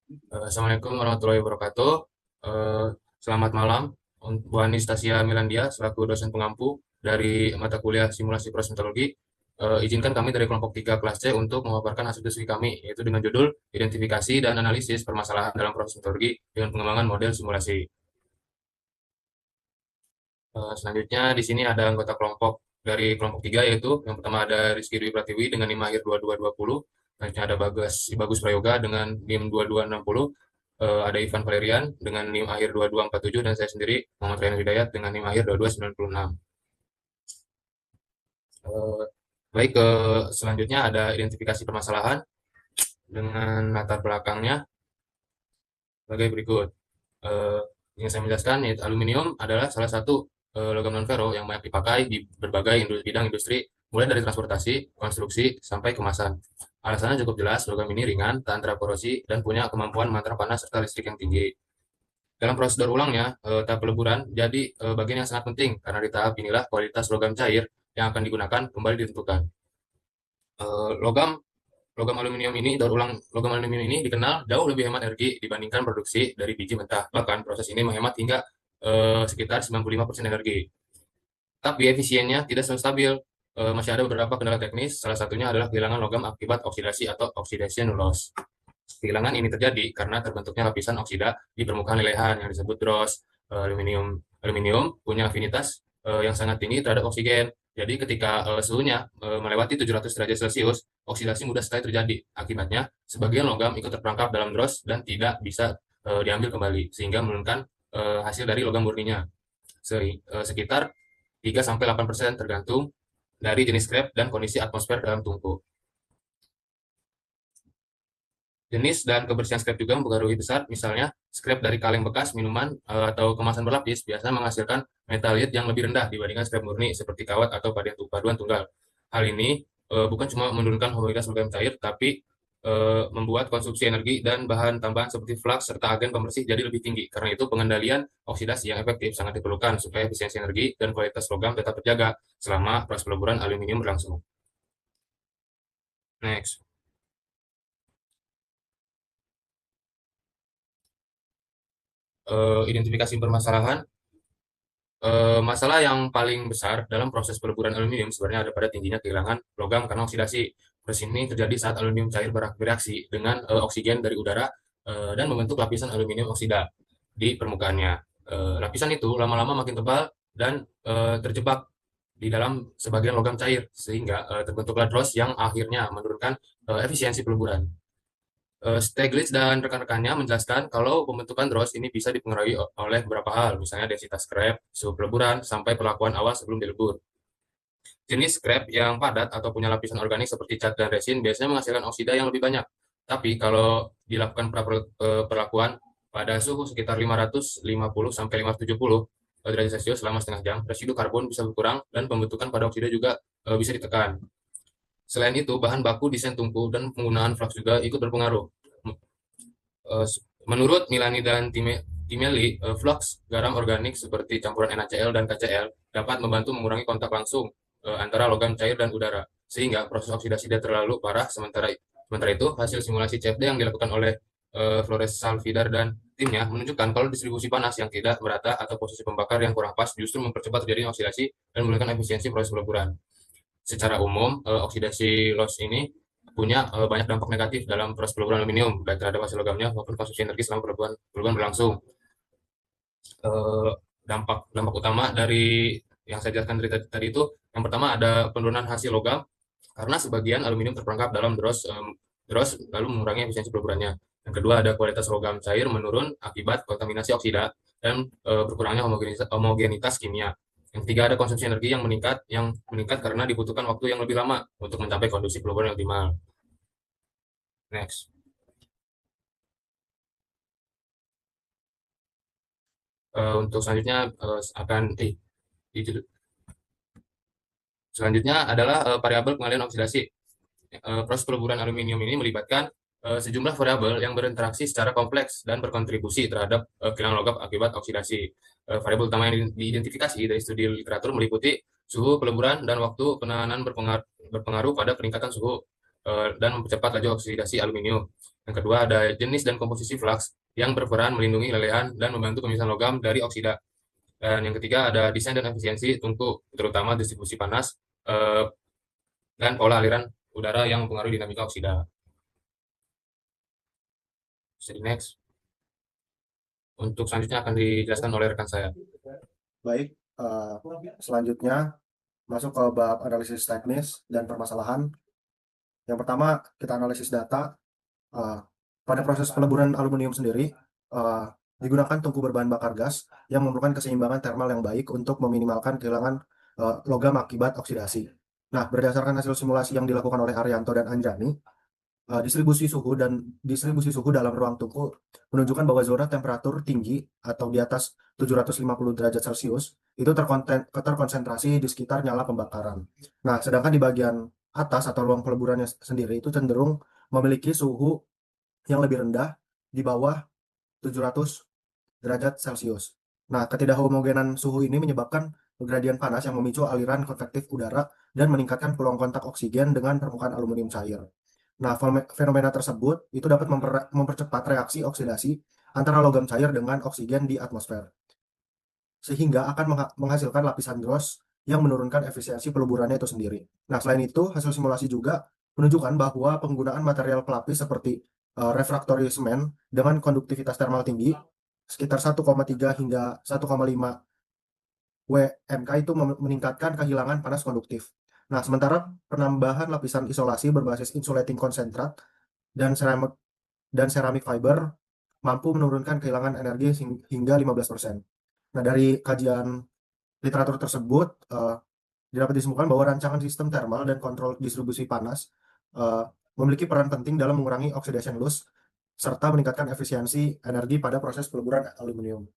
Assalamualaikum warahmatullahi wabarakatuh. Eh, Selamat malam, Bu Anastasia Milandia selaku dosen pengampu dari mata kuliah simulasi proses metodologi. Izinkan kami dari kelompok 3 kelas C untuk memaparkan hasil diskusi kami, yaitu dengan judul Identifikasi dan Analisis Permasalahan dalam Proses Metodologi dengan Pengembangan Model Simulasi. Selanjutnya di sini ada anggota kelompok dari kelompok 3, yaitu yang pertama ada Rizky Dwi Pratiwi dengan NIM akhir 2220. Selanjutnya ada Bagus Prayoga dengan NIM 2260. Ada Ivan Valerian dengan NIM akhir 2247 dan saya sendiri Muhammad Ryan Hidayat dengan NIM akhir 2296. Eh, Baik, selanjutnya ada identifikasi permasalahan dengan latar belakangnya sebagai berikut. Eh, yang saya menjelaskan, yaitu aluminium adalah salah satu logam non-ferro yang banyak dipakai di berbagai bidang industri, mulai dari transportasi, konstruksi, sampai kemasan. Alasannya cukup jelas, logam ini ringan, tahan terhadap korosi, dan punya kemampuan mengantar panas serta listrik yang tinggi. Dalam proses daur ulangnya, tahap peleburan jadi bagian yang sangat penting, karena di tahap inilah kualitas logam cair yang akan digunakan kembali ditentukan. Eh, logam Logam aluminium ini, daur ulang logam aluminium ini dikenal jauh lebih hemat energi dibandingkan produksi dari biji mentah. Bahkan proses ini menghemat hingga sekitar 95% energi. Tapi efisiennya tidak selalu stabil. Masih ada beberapa kendala teknis, salah satunya adalah kehilangan logam akibat oksidasi atau oxidation loss. Kehilangan ini terjadi karena terbentuknya lapisan oksida di permukaan lelehan yang disebut dross. Aluminium aluminium punya afinitas yang sangat tinggi terhadap oksigen. Jadi ketika suhunya melewati 700 derajat Celcius, oksidasi mudah sekali terjadi. Akibatnya, sebagian logam ikut terperangkap dalam dross dan tidak bisa diambil kembali, sehingga menurunkan hasil dari logam murninya. Sekitar 3-8% tergantung dari jenis scrap dan kondisi atmosfer dalam tungku. Jenis dan kebersihan scrap juga mempengaruhi besar. Misalnya, scrap dari kaleng bekas minuman atau kemasan berlapis biasanya menghasilkan metalit yang lebih rendah dibandingkan scrap murni seperti kawat atau paduan tunggal. Hal ini bukan cuma menurunkan homogenitas logam cair, tapi membuat konsumsi energi dan bahan tambahan seperti flux serta agen pembersih jadi lebih tinggi. Karena itu, pengendalian oksidasi yang efektif sangat diperlukan supaya efisiensi energi dan kualitas logam tetap terjaga selama proses peleburan aluminium berlangsung. Next. Identifikasi permasalahan. Masalah yang paling besar dalam proses peleburan aluminium sebenarnya ada pada tingginya kehilangan logam karena oksidasi. Proses ini terjadi saat aluminium cair bereaksi dengan oksigen dari udara dan membentuk lapisan aluminium oksida di permukaannya. Lapisan itu lama-lama makin tebal dan terjebak di dalam sebagian logam cair sehingga terbentuklah dross yang akhirnya menurunkan efisiensi peleburan. Stiglitz dan rekan-rekannya menjelaskan kalau pembentukan dross ini bisa dipengaruhi oleh beberapa hal, misalnya densitas scrap, suhu peleburan, sampai perlakuan awal sebelum dilebur. Jenis scrap yang padat atau punya lapisan organik seperti cat dan resin biasanya menghasilkan oksida yang lebih banyak. Tapi kalau dilakukan perlakuan pada suhu sekitar 550 sampai 570 derajat Celcius selama setengah jam, residu karbon bisa berkurang dan pembentukan pada oksida juga bisa ditekan. Selain itu, bahan baku desain tungku dan penggunaan flux juga ikut berpengaruh. Eh, Menurut Milani dan Timeli, flux garam organik seperti campuran NaCl dan KCl dapat membantu mengurangi kontak langsung antara logam cair dan udara, sehingga proses oksidasi tidak terlalu parah. Sementara itu, hasil simulasi CFD yang dilakukan oleh Flores Salvidar dan timnya menunjukkan kalau distribusi panas yang tidak merata atau posisi pembakar yang kurang pas justru mempercepat terjadinya oksidasi dan menurunkan efisiensi proses peleburan. Secara umum, oksidasi loss ini punya banyak dampak negatif dalam proses peleburan aluminium, baik terhadap hasil logamnya maupun konsumsi energi selama peleburan berlangsung. Eh, dampak utama dari yang saya jelaskan tadi itu, yang pertama ada penurunan hasil logam karena sebagian aluminium terperangkap dalam dross lalu mengurangi efisiensi peleburannya. Yang kedua ada kualitas logam cair menurun akibat kontaminasi oksida dan berkurangnya homogenitas kimia. Yang ketiga ada konsumsi energi yang meningkat karena dibutuhkan waktu yang lebih lama untuk mencapai kondisi peleburan yang optimal. Next. Untuk selanjutnya akan selanjutnya adalah variabel pengalian oksidasi. Proses peleburan aluminium ini melibatkan sejumlah variabel yang berinteraksi secara kompleks dan berkontribusi terhadap kehilangan logam akibat oksidasi. Variabel utama yang diidentifikasi dari studi literatur meliputi suhu peleburan dan waktu penahanan berpengaruh pada peningkatan suhu dan mempercepat laju oksidasi aluminium. Yang kedua ada jenis dan komposisi flux yang berperan melindungi lelehan dan membantu pemisahan logam dari oksida. Dan yang ketiga ada desain dan efisiensi tungku, terutama distribusi panas eh, dan pola aliran udara yang mempengaruhi dinamika oksida. Jadi next, untuk selanjutnya akan dijelaskan oleh rekan saya. Baik, selanjutnya masuk ke bab analisis teknis dan permasalahan. Yang pertama, kita analisis data. Uh, Pada proses peleburan aluminium sendiri, digunakan tungku berbahan bakar gas yang memerlukan keseimbangan termal yang baik untuk meminimalkan kehilangan logam akibat oksidasi. Nah, berdasarkan hasil simulasi yang dilakukan oleh Arianto dan Anjani, distribusi suhu dalam ruang tungku menunjukkan bahwa zona temperatur tinggi atau di atas 750 derajat Celcius itu terkonsentrasi di sekitar nyala pembakaran. Nah, sedangkan di bagian atas atau ruang peleburannya sendiri itu cenderung memiliki suhu yang lebih rendah di bawah 700 derajat Celcius. Nah, ketidakhomogenan suhu ini menyebabkan gradien panas yang memicu aliran konvektif udara dan meningkatkan peluang kontak oksigen dengan permukaan aluminium cair. Nah, fenomena tersebut itu dapat mempercepat reaksi oksidasi antara logam cair dengan oksigen di atmosfer, sehingga akan menghasilkan lapisan gross yang menurunkan efisiensi peleburannya itu sendiri. Nah, selain itu, hasil simulasi juga menunjukkan bahwa penggunaan material pelapis seperti refraktori semen dengan konduktivitas termal tinggi sekitar 1,3 hingga 1,5 WMK itu meningkatkan kehilangan panas konduktif. Nah, sementara penambahan lapisan isolasi berbasis insulating konsentrat dan ceramik fiber mampu menurunkan kehilangan energi hingga 15%. Nah, dari kajian literatur tersebut dapat disimpulkan bahwa rancangan sistem thermal dan kontrol distribusi panas memiliki peran penting dalam mengurangi oxidation loss serta meningkatkan efisiensi energi pada proses peleburan aluminium.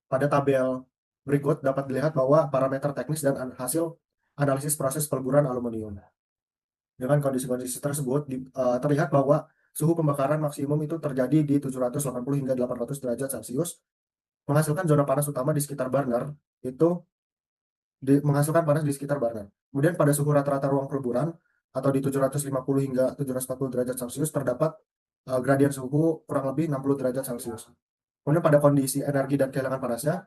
Pada tabel berikut dapat dilihat bahwa parameter teknis dan hasil analisis proses peleburan aluminium. Dengan kondisi-kondisi tersebut terlihat bahwa suhu pembakaran maksimum itu terjadi di 780 hingga 800 derajat Celcius, menghasilkan zona panas utama di sekitar burner itu menghasilkan panas di sekitar burner. Kemudian pada suhu rata-rata ruang peleburan atau di 750 hingga 740 derajat Celcius terdapat gradien suhu kurang lebih 60 derajat Celcius. Kemudian pada kondisi energi dan kehilangan panasnya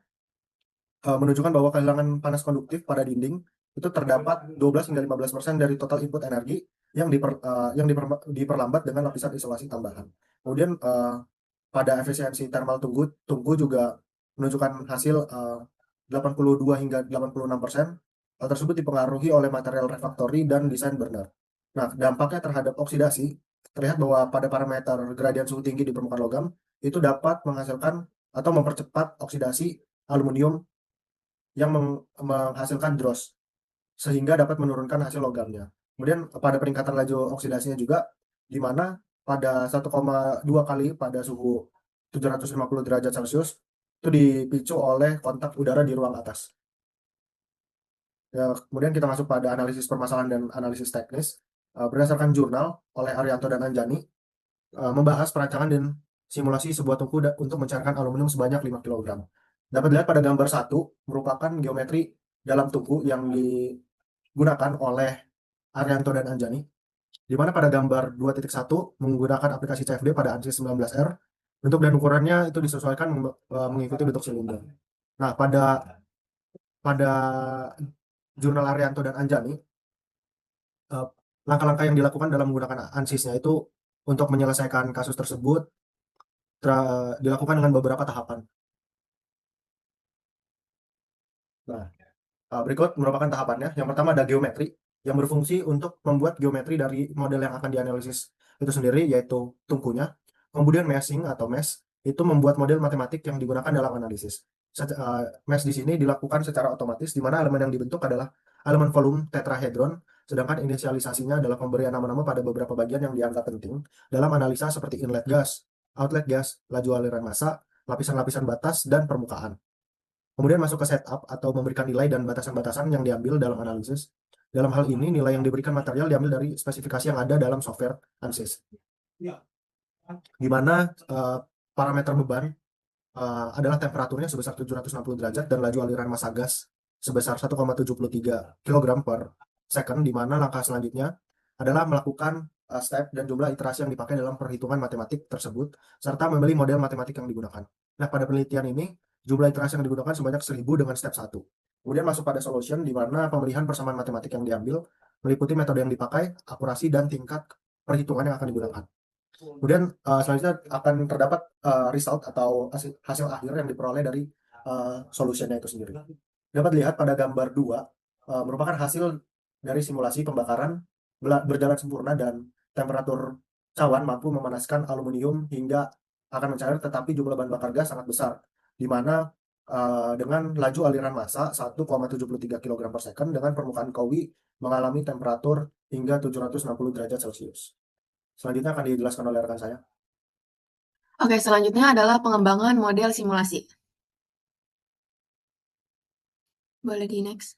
menunjukkan bahwa kehilangan panas konduktif pada dinding itu terdapat 12 hingga 15% dari total input energi yang diperlambat dengan lapisan isolasi tambahan. Kemudian pada efisiensi thermal tungku juga menunjukkan hasil 82 hingga 86%. Hal tersebut dipengaruhi oleh material refraktori dan desain burner. Nah, dampaknya terhadap oksidasi terlihat bahwa pada parameter gradien suhu tinggi di permukaan logam itu dapat menghasilkan atau mempercepat oksidasi aluminium yang menghasilkan dross sehingga dapat menurunkan hasil logamnya. Kemudian pada peningkatan laju oksidasinya juga di mana pada 1,2 kali pada suhu 750 derajat Celcius itu dipicu oleh kontak udara di ruang atas. Ya, kemudian kita masuk pada analisis permasalahan dan analisis teknis. Berdasarkan jurnal oleh Arianto dan Anjani membahas perancangan dan simulasi sebuah tungku untuk mencairkan aluminium sebanyak 5 kg. Dapat dilihat pada gambar 1 merupakan geometri dalam tungku yang digunakan oleh Arianto dan Anjani, di mana pada gambar 2.1 menggunakan aplikasi CFD pada ANSYS 19R. Bentuk dan ukurannya itu disesuaikan mengikuti bentuk silinder. Nah, pada jurnal Arianto dan Anjani, langkah-langkah yang dilakukan dalam menggunakan ANSYS-nya itu untuk menyelesaikan kasus tersebut dilakukan dengan beberapa tahapan. Nah, berikut merupakan tahapannya. Yang pertama ada geometri yang berfungsi untuk membuat geometri dari model yang akan dianalisis itu sendiri, yaitu tungkunya. Kemudian meshing atau mesh itu membuat model matematik yang digunakan dalam analisis. Mesh di sini dilakukan secara otomatis, di mana elemen yang dibentuk adalah elemen volume tetrahedron, sedangkan inisialisasinya adalah pemberian nama-nama pada beberapa bagian yang dianggap penting dalam analisa seperti inlet gas, outlet gas, laju aliran massa, lapisan-lapisan batas, dan permukaan. Kemudian masuk ke setup atau memberikan nilai dan batasan-batasan yang diambil dalam analisis. Dalam hal ini, nilai yang diberikan material diambil dari spesifikasi yang ada dalam software ANSYS. Di mana parameter beban adalah temperaturnya sebesar 760 derajat dan laju aliran massa gas sebesar 1,73 kg per second, di mana langkah selanjutnya adalah melakukan step dan jumlah iterasi yang dipakai dalam perhitungan matematik tersebut, serta memilih model matematik yang digunakan. Nah, pada penelitian ini, jumlah iterasi yang digunakan sebanyak 1000 dengan step 1. Kemudian masuk pada solution, di mana pemilihan persamaan matematik yang diambil meliputi metode yang dipakai, akurasi, dan tingkat perhitungan yang akan digunakan. Kemudian selanjutnya akan terdapat result atau hasil akhir yang diperoleh dari solutionnya itu sendiri. Dapat dilihat pada gambar 2, merupakan hasil dari simulasi pembakaran berjalan sempurna dan temperatur cawan mampu memanaskan aluminium hingga akan mencair, tetapi jumlah bahan bakar gas sangat besar, di mana dengan laju aliran massa 1,73 kg per second dengan permukaan kawi mengalami temperatur hingga 760 derajat Celcius. Selanjutnya akan dijelaskan oleh rekan saya. Oke, selanjutnya adalah pengembangan model simulasi. Boleh di next.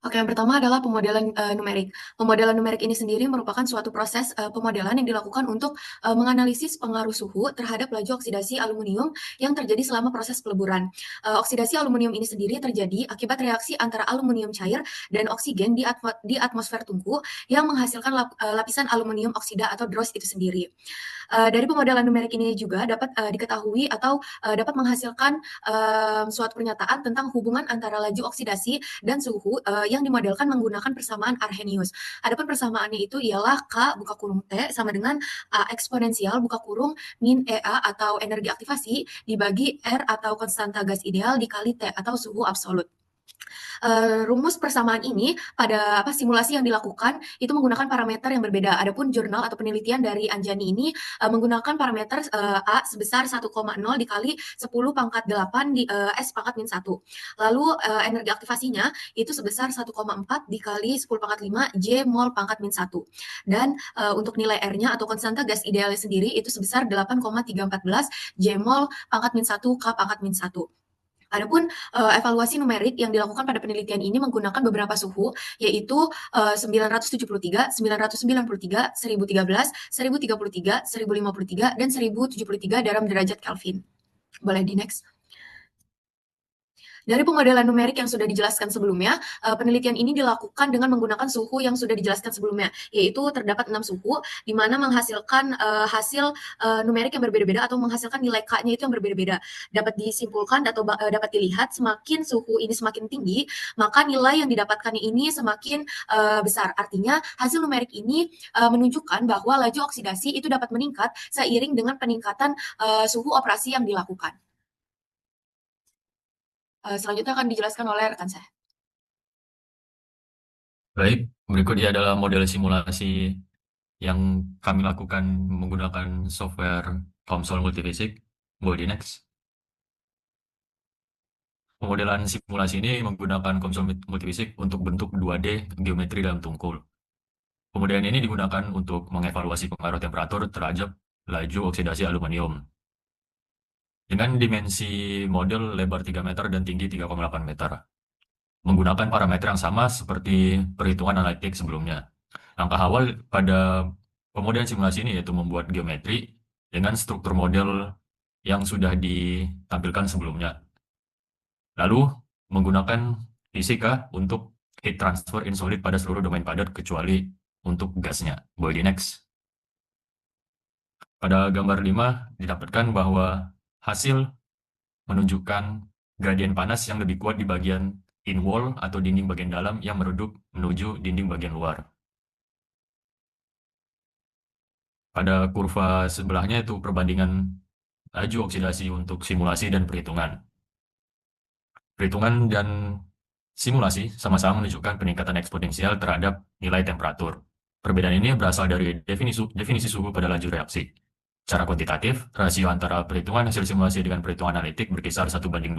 Oke, yang pertama adalah pemodelan numerik. Pemodelan numerik ini sendiri merupakan suatu proses pemodelan yang dilakukan untuk menganalisis pengaruh suhu terhadap laju oksidasi aluminium yang terjadi selama proses peleburan. Oksidasi aluminium ini sendiri terjadi akibat reaksi antara aluminium cair dan oksigen di atmosfer tungku yang menghasilkan lapisan aluminium oksida atau DROS itu sendiri. Dari pemodelan numerik ini juga dapat diketahui atau dapat menghasilkan suatu pernyataan tentang hubungan antara laju oksidasi dan suhu yang dimodelkan menggunakan persamaan Arrhenius. Adapun persamaannya itu ialah K buka kurung T sama dengan A eksponensial buka kurung min EA atau energi aktivasi dibagi R atau konstanta gas ideal dikali T atau suhu absolut. Rumus persamaan ini pada simulasi yang dilakukan itu menggunakan parameter yang berbeda. Adapun jurnal atau penelitian dari Anjani ini menggunakan parameter A sebesar 1,0 dikali 10 pangkat 8 di S pangkat min 1. Lalu energi aktivasinya itu sebesar 1,4 dikali 10 pangkat 5 J mol pangkat min 1. Dan untuk nilai R-nya atau konstanta gas idealnya sendiri itu sebesar 8,314 J mol pangkat min 1 K pangkat min 1. Adapun evaluasi numerik yang dilakukan pada penelitian ini menggunakan beberapa suhu, yaitu 973, 993, 1013, 1033, 1053, dan 1073 dalam derajat Kelvin. Boleh di next. Dari pemodelan numerik yang sudah dijelaskan sebelumnya, penelitian ini dilakukan dengan menggunakan suhu yang sudah dijelaskan sebelumnya, yaitu terdapat 6 suhu, di mana menghasilkan hasil numerik yang berbeda-beda atau menghasilkan nilai K-nya itu yang berbeda-beda. Dapat disimpulkan atau dapat dilihat semakin suhu ini semakin tinggi, maka nilai yang didapatkannya ini semakin besar. Artinya hasil numerik ini menunjukkan bahwa laju oksidasi itu dapat meningkat seiring dengan peningkatan suhu operasi yang dilakukan. Selanjutnya akan dijelaskan oleh rekan saya. Baik, berikutnya adalah model simulasi yang kami lakukan menggunakan software COMSOL Multibasic. Boleh di next. Pemodelan simulasi ini menggunakan COMSOL Multibasic untuk bentuk 2D geometri dalam tungkul. Pemodelan ini digunakan untuk mengevaluasi pengaruh temperatur terhadap laju oksidasi aluminium. Dengan dimensi model lebar 3 meter dan tinggi 3,8 meter. Menggunakan parameter yang sama seperti perhitungan analitik sebelumnya. Langkah awal pada pemodelan simulasi ini yaitu membuat geometri dengan struktur model yang sudah ditampilkan sebelumnya. Lalu menggunakan fisika untuk heat transfer in solid pada seluruh domain padat kecuali untuk gasnya. Boleh di next. Pada gambar 5 didapatkan bahwa hasil menunjukkan gradien panas yang lebih kuat di bagian in wall atau dinding bagian dalam yang meredup menuju dinding bagian luar. Pada kurva sebelahnya itu perbandingan laju oksidasi untuk simulasi dan perhitungan. Perhitungan dan simulasi sama-sama menunjukkan peningkatan eksponensial terhadap nilai temperatur. Perbedaan ini berasal dari definisi suhu pada laju reaksi. Secara kuantitatif, rasio antara perhitungan hasil simulasi dengan perhitungan analitik berkisar 1:2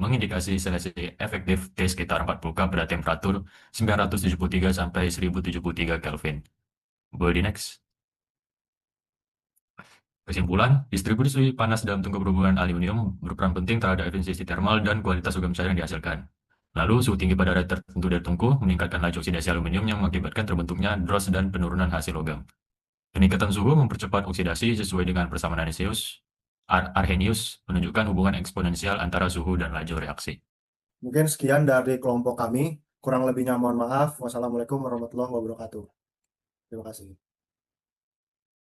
mengindikasi seleksi efektif T sekitar 40 K pada temperatur 973 sampai 1073 Kelvin. Boleh di next. Kesimpulan, distribusi panas dalam tungku berhubungan aluminium berperan penting terhadap efisiensi termal dan kualitas logam cair yang dihasilkan. Lalu, suhu tinggi pada area tertentu dari tungku meningkatkan laju oksidasi aluminium yang mengakibatkan terbentuknya DROS dan penurunan hasil logam. Peningkatan suhu mempercepat oksidasi sesuai dengan persamaan Arrhenius menunjukkan hubungan eksponensial antara suhu dan laju reaksi. Mungkin sekian dari kelompok kami. Kurang lebihnya mohon maaf. Wassalamualaikum warahmatullahi wabarakatuh. Terima kasih.